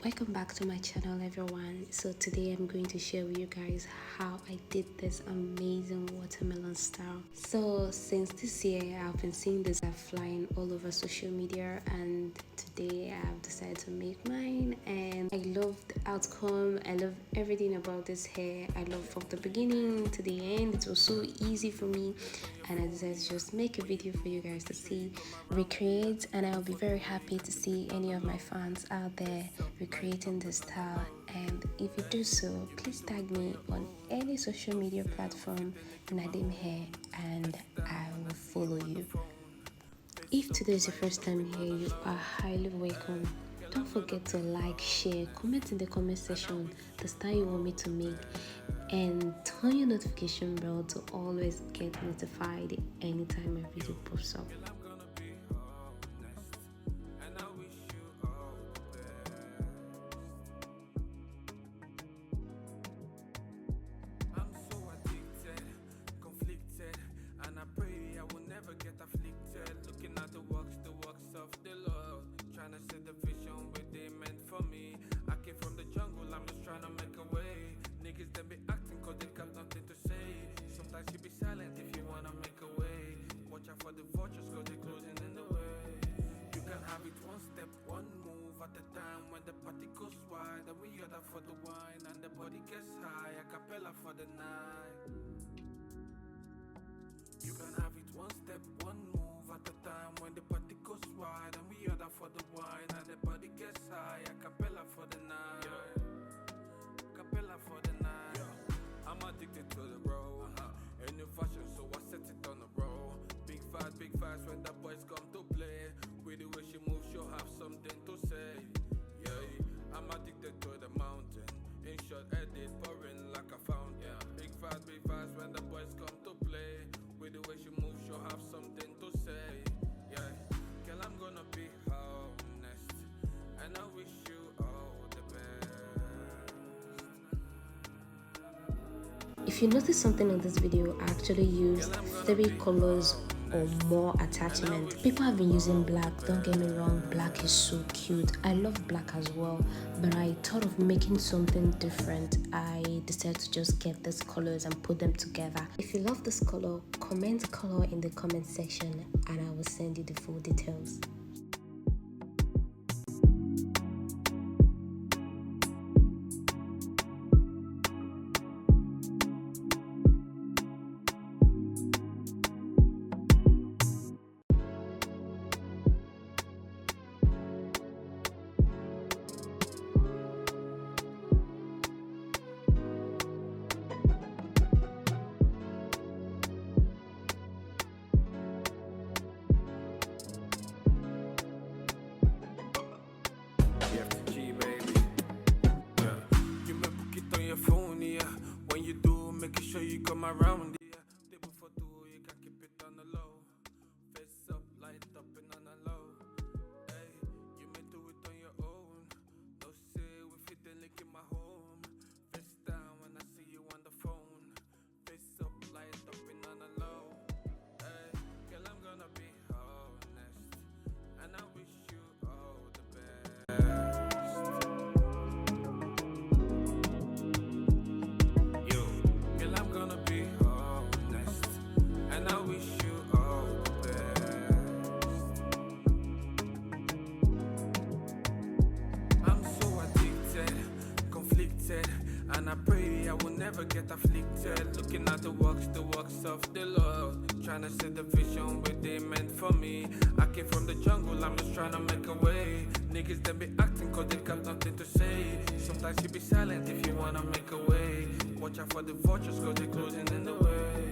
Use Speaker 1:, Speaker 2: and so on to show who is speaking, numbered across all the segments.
Speaker 1: Welcome back to my channel, everyone. So today I'm going to share with you guys how I did this amazing watermelon style. So since this year I've been seeing this flying all over social media, and today I've decided to make mine, and I love the outcome. I love everything about this hair. I love from the beginning to the end. It was so easy for me, and I decided to just make a video for you guys to see, recreate, and I'll be very happy to see any of my fans out there recreating this style. And if you do so, please tag me on any social media platform, Nadim Hair, and I will follow you. If today is your first time here, you are highly welcome. Don't forget to like, share, comment in the comment section the style you want me to make, and turn your notification bell to always get notified anytime a video pops up.
Speaker 2: For the wine and the body gets high, a cappella for the night. You can have it one step, one move at a time. When the party goes wide and we other for the wine and the body gets high, a cappella for the night. Cappella for the night. I'm addicted to the road. A new fashion, so I set it on the road. Big fast when the boys come to play. With the way she moves, she'll have something to say. I'm addicted to the mountain. In short, edit pouring like a fountain. Big fast when the boys come to play. With the way she moves, she'll have something to say. Girl, I'm gonna be honest, and I wish you all the best.
Speaker 1: If you notice something in this video, I actually used 3 colors or more attachment. People have been using black. Don't get me wrong, black is so cute. I love black as well, but I thought of making something different. I decided to just get these colors and put them together. If you love this color, comment color in the comment section and I will send you the full details.
Speaker 2: When you do, make sure you come around. Table for two, you can keep it on the low. Face up, light up and on the low. Hey, you may do it on your own. No say we fit the link in my home. Face down when I see you on the phone. Face up, light up and on the low. Hey, girl, I'm gonna be honest, and I wish you all the best. And I pray I will never get afflicted. Looking at the works of the Lord. Trying to set the vision where they meant for me. I came from the jungle, I'm just trying to make a way. Niggas they be acting cause they got nothing to say. Sometimes you be silent if you wanna make a way. Watch out for the vultures cause they're closing in the way.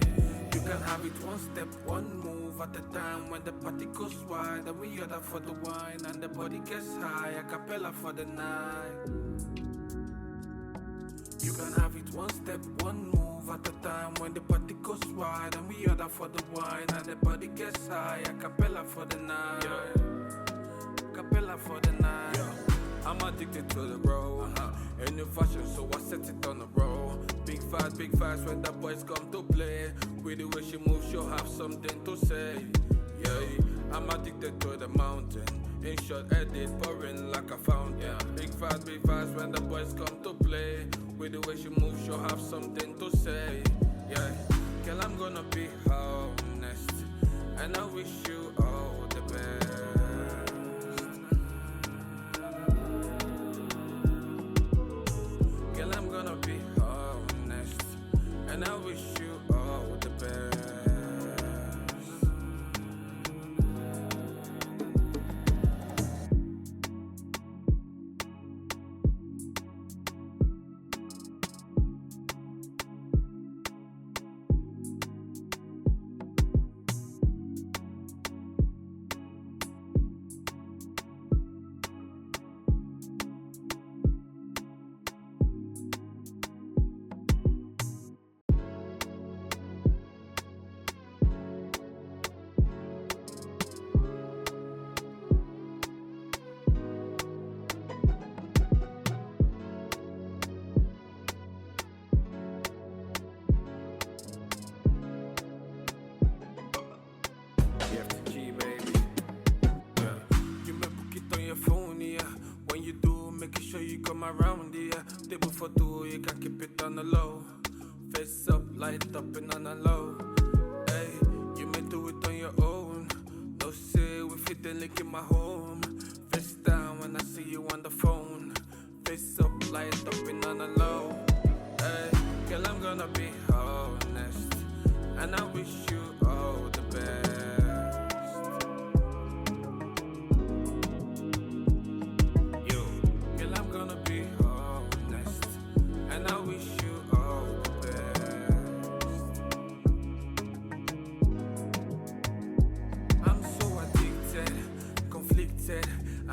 Speaker 2: You can have it one step, one move at a time. When the party goes wide and we other for the wine and the body gets high, a cappella for the night. You can have it one step, one move at a time. When the party goes wide and we other for the wine and the body gets high, a cappella for the night. Cappella for the night. I'm addicted to the road. A new fashion, so I set it on the road. Big fast when the boys come to play. With the way she moves, she'll have something to say. I'm addicted to the mountain. In short, edit, pouring like a fountain. Big fast when the boys come to play. With the way she moves, she'll have something to say. Yeah, girl, I'm gonna be honest, and I wish you all the best. Girl, I'm gonna be honest, and I wish you all the best. G, baby. Yeah. You may book it on your phone, yeah. When you do, make sure you come around, yeah. Table for two, you can keep it on the low. Face up, light up, and on the low. Hey, you may do it on your own. No say, we fit the link in my home. Face down when I see you on the phone. Face up, light up, and on the low. Hey, girl, I'm gonna be honest, and I wish you all the best.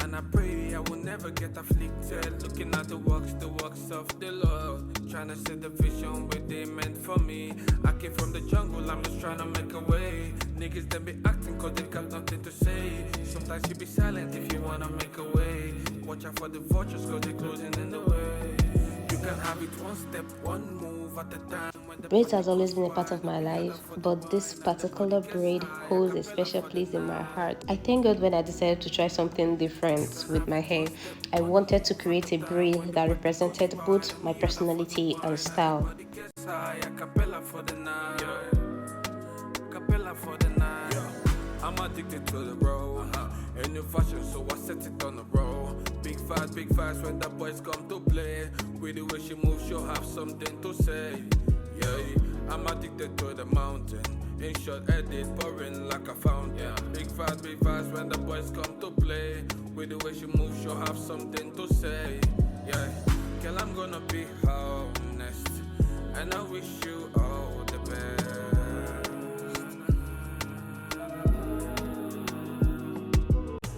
Speaker 2: And I pray I will never get afflicted. Looking at the works of the Lord. Trying to set the vision where they meant for me. I came from the jungle, I'm just trying to make a way. Niggas they be acting cause they got nothing to say. Sometimes you be silent if you wanna make a way. Watch out for the vultures cause they're closing in the way. You can have it one step, one move at a time.
Speaker 1: Braids has always been a part of my life, but this particular braid holds a special place in my heart. I thank God when I decided to try something different with my hair. I wanted to create a braid that represented both my personality and style.
Speaker 2: I'm addicted to the road, and new fashion, so I set it on the road. Big fast when the boys come to play. With the way she moves, she'll have something to say. Yeah, I'm addicted to the mountain. In short, edit, pouring like a fountain. Big fast when the boys come to play. With the way she moves, she'll have something to say. Yeah, girl, I'm gonna be honest, and I wish you all the best.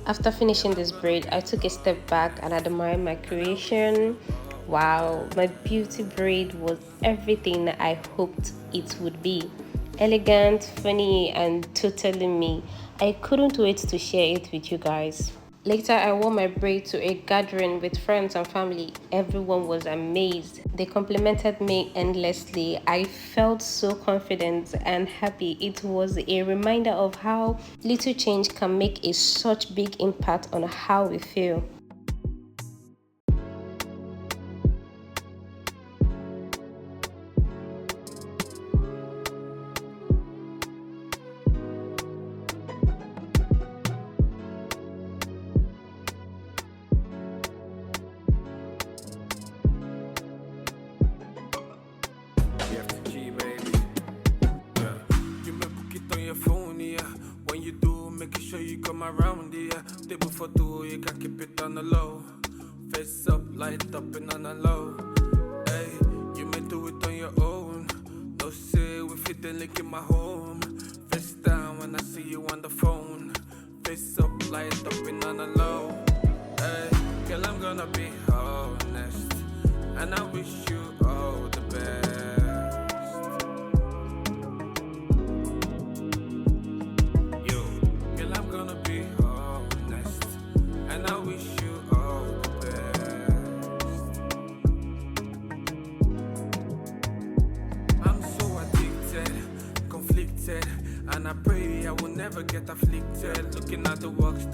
Speaker 1: After finishing this braid, I took a step back and admired my creation. Wow, my beauty braid was everything I hoped it would be. Elegant, funny, and totally me. I couldn't wait to share it with you guys. Later, I wore my braid to a gathering with friends and family. Everyone was amazed. They complimented me endlessly. I felt so confident and happy. It was a reminder of how little change can make a such big impact on how we feel.
Speaker 2: G, baby. Yeah. You may book it on your phone, yeah. When you do, make sure you come around, yeah. Table for two, you can keep it on the low. Face up, light up, and on the low. Hey, you may do it on your own. No say, we fit the link in my home. Face down when I see you on the phone. Face up, light up, and on the low. Hey, girl, I'm gonna be honest, and I wish you all the best. And I pray I I will never get afflicted. Looking at the works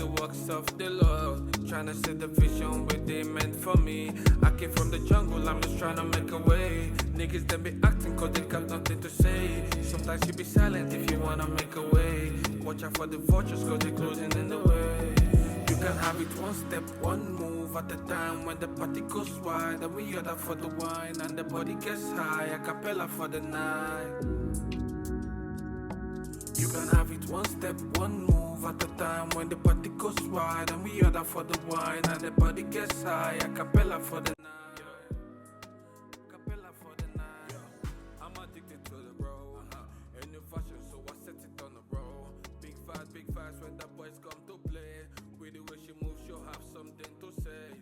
Speaker 2: of the Lord. Trying to see the vision where they meant for me. I came from the jungle, I'm just trying to make a way. Niggas they be acting cause they got nothing to say. Sometimes you be silent if you wanna make a way. Watch out for the vultures cause they're closing in the way. You can have it one step, one move at a time. When the party goes wide and we order for the wine and the body gets high, a cappella for the night. You can have it one step, one move at a time. When the party goes wide and we order for the wine and the body gets high, a cappella for the night. Cappella for the night. I'm addicted to the road. A new fashion, so I set it on the road. Big fast when the boys come to play. With the way she moves, she'll have something to say.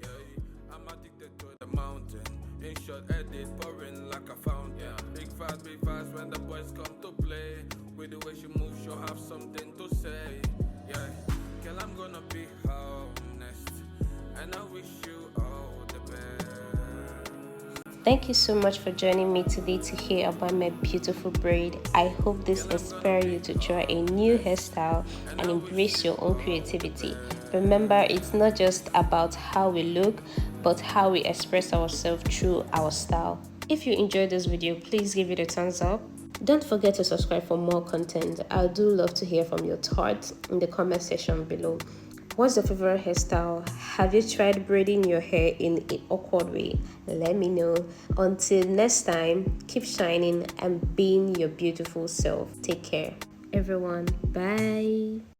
Speaker 2: Yeah, I'm addicted to the mountain. In short, edit pouring like a fountain. Big fast when the boys come to play. With the way she moves, she'll have something to say. Yeah, girl, I'm gonna be honest, and I wish you all the best.
Speaker 1: Thank you so much for joining me today to hear about my beautiful braid. I hope this inspires you to try a new hairstyle and embrace your own creativity. Remember, it's not just about how we look, but how we express ourselves through our style. If you enjoyed this video, please give it a thumbs up. Don't forget to subscribe for more content. I do love to hear from your thoughts in the comment section below. What's your favorite hairstyle? Have you tried braiding your hair in an awkward way? Let me know. Until next time, keep shining and being your beautiful self. Take care, everyone. Bye.